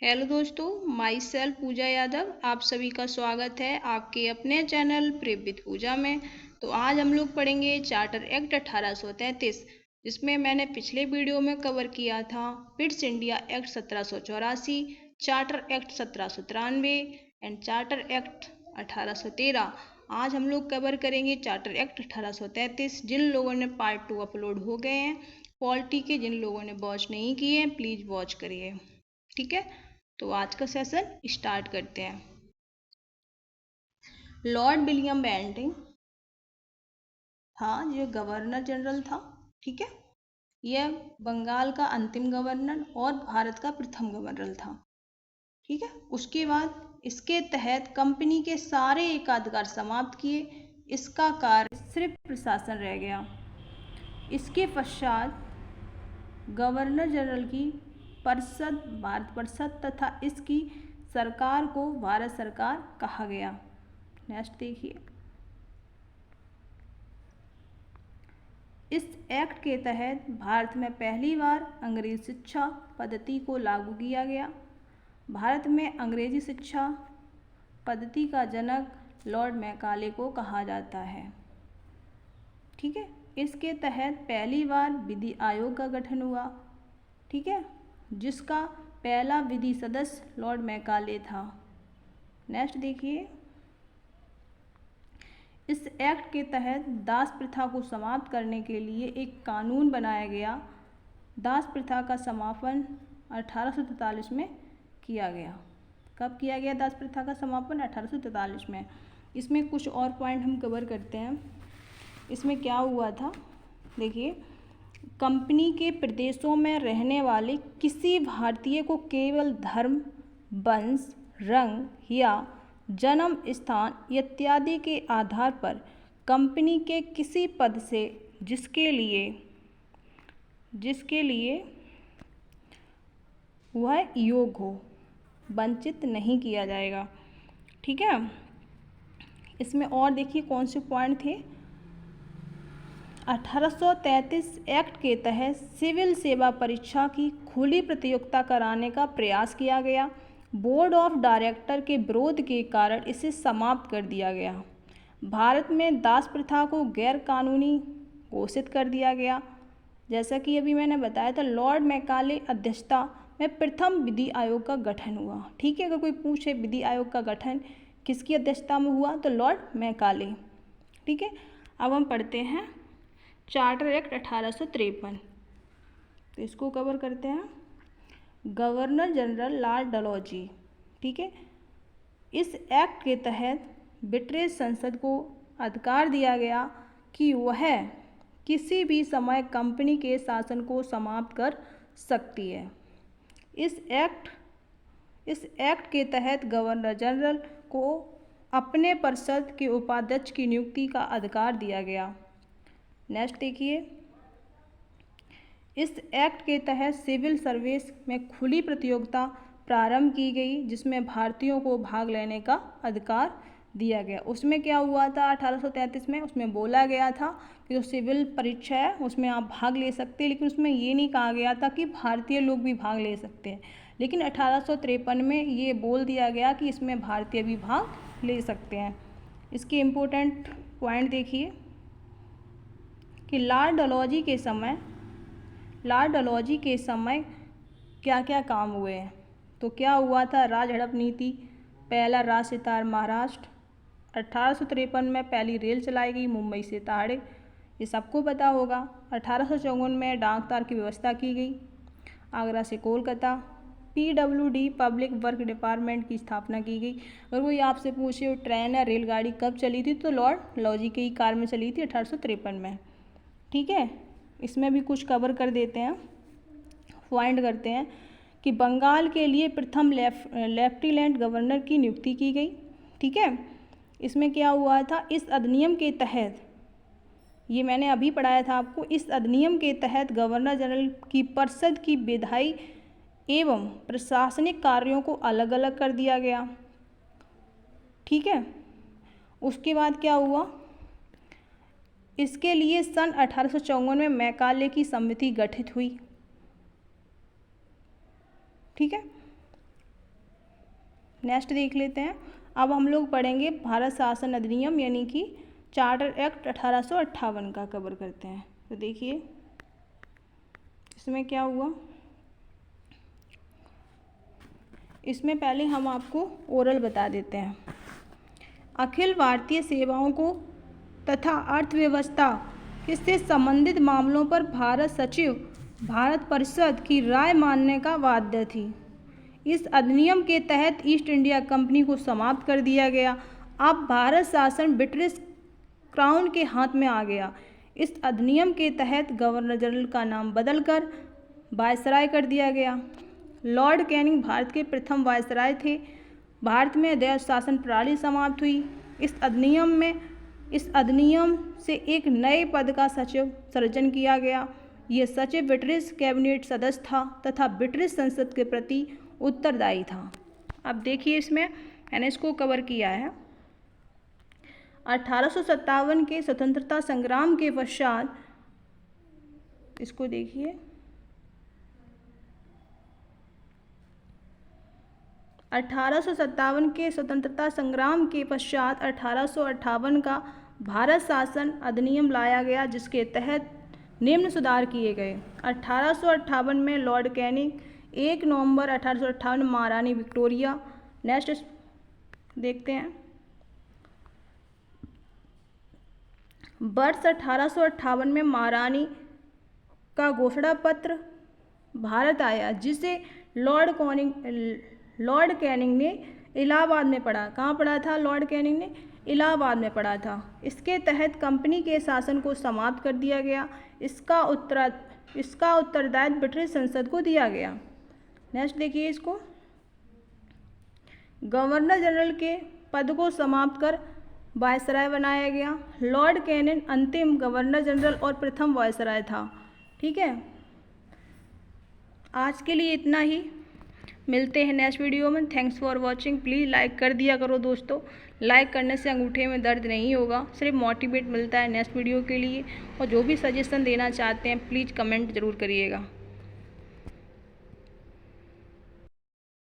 Hello दोस्तों, my self पूजा यादव। आप सभी का स्वागत है आपके अपने चैनल प्रेप विद पूजा में। तो आज हम लोग पढ़ेंगे चार्टर एक्ट 1833, जिसमें मैंने पिछले वीडियो में कवर किया था Pitt's India act 1784, charter act 1793 and charter act 1813। आज हम लोग कवर करेंगे चार्टर एक्ट 1833। जिन लोगों ने पार्ट 2 अपलोड हो गए हैं पॉलिटी के, जिन लोगों ने वॉच नहीं किए प्लीज़ वॉच करिए, ठीक है। तो आज का सेशन स्टार्ट करते हैं। लॉर्ड विलियम बेंटिंग था जो गवर्नर जनरल था, ठीक है। यह बंगाल का अंतिम गवर्नर और भारत का प्रथम गवर्नर था, ठीक है। उसके बाद इसके तहत कंपनी के सारे एकाधिकार समाप्त किए। इसका कार्य सिर्फ प्रशासन रह गया। इसके पश्चात गवर्नर जनरल की परिषद भारत परिषद तथा इसकी सरकार को भारत सरकार कहा गया। नेक्स्ट देखिए, इस एक्ट के तहत भारत में पहली बार अंग्रेजी शिक्षा पद्धति को लागू किया गया। भारत में अंग्रेजी शिक्षा पद्धति का जनक लॉर्ड मैकाले को कहा जाता है, ठीक है। इसके तहत पहली बार विधि आयोग का गठन हुआ, ठीक है, जिसका पहला विधि सदस्य लॉर्ड मैकाले था। नेक्स्ट देखिए, इस एक्ट के तहत दास प्रथा को समाप्त करने के लिए एक कानून बनाया गया। दास प्रथा का समापन 1843 में किया गया। कब किया गया दास प्रथा का समापन? 1843 में। इसमें कुछ और पॉइंट हम कवर करते हैं। इसमें क्या हुआ था, देखिए, कंपनी के प्रदेशों में रहने वाले किसी भारतीय को केवल धर्म, वंश, रंग या जन्म स्थान इत्यादि के आधार पर कंपनी के किसी पद से जिसके लिए वह योग्य हो वंचित नहीं किया जाएगा, ठीक है। इसमें और देखिए कौन से पॉइंट थे। 1833 एक्ट के तहत सिविल सेवा परीक्षा की खुली प्रतियोगिता कराने का प्रयास किया गया। बोर्ड ऑफ डायरेक्टर के विरोध के कारण इसे समाप्त कर दिया गया। भारत में दास प्रथा को गैर कानूनी घोषित कर दिया गया। जैसा कि अभी मैंने बताया था, लॉर्ड मैकाले अध्यक्षता में प्रथम विधि आयोग का गठन हुआ, ठीक है। अगर कोई पूछे विधि आयोग का गठन किसकी अध्यक्षता में हुआ तो लॉर्ड मैकाले, ठीक है। अब हम पढ़ते हैं चार्टर एक्ट 1853, तो इसको कवर करते हैं। गवर्नर जनरल लॉर्ड डलहौजी, ठीक है। इस एक्ट के तहत ब्रिटिश संसद को अधिकार दिया गया कि वह किसी भी समय कंपनी के शासन को समाप्त कर सकती है। इस एक्ट के तहत गवर्नर जनरल को अपने परिषद के उपाध्यक्ष की नियुक्ति का अधिकार दिया गया। नेक्स्ट देखिए, इस एक्ट के तहत सिविल सर्विस में खुली प्रतियोगिता प्रारंभ की गई, जिसमें भारतीयों को भाग लेने का अधिकार दिया गया। उसमें क्या हुआ था 1833 में? उसमें बोला गया था कि जो सिविल परीक्षा है उसमें आप भाग ले सकते हैं, लेकिन उसमें ये नहीं कहा गया था कि भारतीय लोग भी भाग ले सकते हैं। लेकिन 1853 में ये बोल दिया गया कि इसमें भारतीय भी भाग ले सकते हैं। इसके इम्पोर्टेंट पॉइंट देखिए कि लॉर्ड डलहौजी के समय क्या क्या काम हुए हैं। तो क्या हुआ था, राज हड़प नीति, पहला राज सितार महाराष्ट्र, 1853 में पहली रेल चलाई गई मुंबई से ताड़े, ये सबको पता होगा। 1854 में डाक तार की व्यवस्था की गई, आगरा से Kolkata. PWD public work department की स्थापना की गई। अगर कोई आपसे पूछे ट्रेन या रेलगाड़ी कब चली थी तो लॉर्ड डलहौजी की कार में चली थी 1853 में, ठीक है। इसमें भी कुछ कवर कर देते हैं, पॉइंट करते हैं कि बंगाल के लिए प्रथम लेफ्टिनेंट गवर्नर की नियुक्ति की गई, ठीक है। इसमें क्या हुआ था, इस अधिनियम के तहत, ये मैंने अभी पढ़ाया था आपको, इस अधिनियम के तहत गवर्नर जनरल की परिषद की विधायी एवं प्रशासनिक कार्यों को अलग अलग कर दिया गया, ठीक है। उसके बाद क्या हुआ, इसके लिए सन 1854 में मैकाले की समिति गठित हुई, ठीक है। नेक्स्ट देख लेते हैं। अब हम लोग पढ़ेंगे भारत शासन अधिनियम यानी कि चार्टर एक्ट 1858 का कवर करते हैं। तो देखिए इसमें क्या हुआ। इसमें पहले हम आपको ओरल बता देते हैं। अखिल भारतीय सेवाओं को तथा अर्थव्यवस्था से संबंधित मामलों पर भारत सचिव भारत परिषद की राय मानने का बाध्य थी। इस अधिनियम के तहत ईस्ट इंडिया कंपनी को समाप्त कर दिया गया। अब भारत शासन ब्रिटिश क्राउन के हाथ में आ गया। इस अधिनियम के तहत गवर्नर जनरल का नाम बदलकर वायसराय कर दिया गया। लॉर्ड कैनिंग भारत के प्रथम वायसराय थे। भारत में देश शासन प्रणाली समाप्त हुई। इस अधिनियम से एक नए पद का सचिव सृजन किया गया। यह सचिव ब्रिटिश कैबिनेट सदस्य था तथा ब्रिटिश संसद के प्रति उत्तरदायी था। अब देखिए इसमें मैंने इसको कवर किया है। 1857 के स्वतंत्रता संग्राम के पश्चात, इसको देखिए, 1857 के स्वतंत्रता संग्राम के पश्चात 1858 का भारत शासन अधिनियम लाया गया, जिसके तहत निम्न सुधार किए गए। 1858 में लॉर्ड कैनिंग 1 नवंबर 1858 महारानी विक्टोरिया। नेक्स्ट देखते हैं। वर्ष 1858 में महारानी का घोषणा पत्र भारत आया, जिसे लॉर्ड कैनिंग ने इलाहाबाद में पढ़ा। कहाँ पढ़ा था लॉर्ड कैनिंग ने? इलाहाबाद में पढ़ा था। इसके तहत कंपनी के शासन को समाप्त कर दिया गया। इसका उत्तरदायित्व ब्रिटिश संसद को दिया गया। नेक्स्ट देखिए इसको। गवर्नर जनरल के पद को समाप्त कर वायसराय बनाया गया। लॉर्ड कैनिंग अंतिम गवर्नर जनरल और प्रथम वायसराय था। ठीक है, आज के लिए इतना ही। मिलते हैं नेक्स्ट वीडियो में। Thanks for watching. Please like कर दिया करो दोस्तों। लाइक करने से अंगूठे में दर्द नहीं होगा, सिर्फ मोटिवेट मिलता है नेक्स्ट वीडियो के लिए। और जो भी सजेशन देना चाहते हैं प्लीज़ कमेंट ज़रूर करिएगा।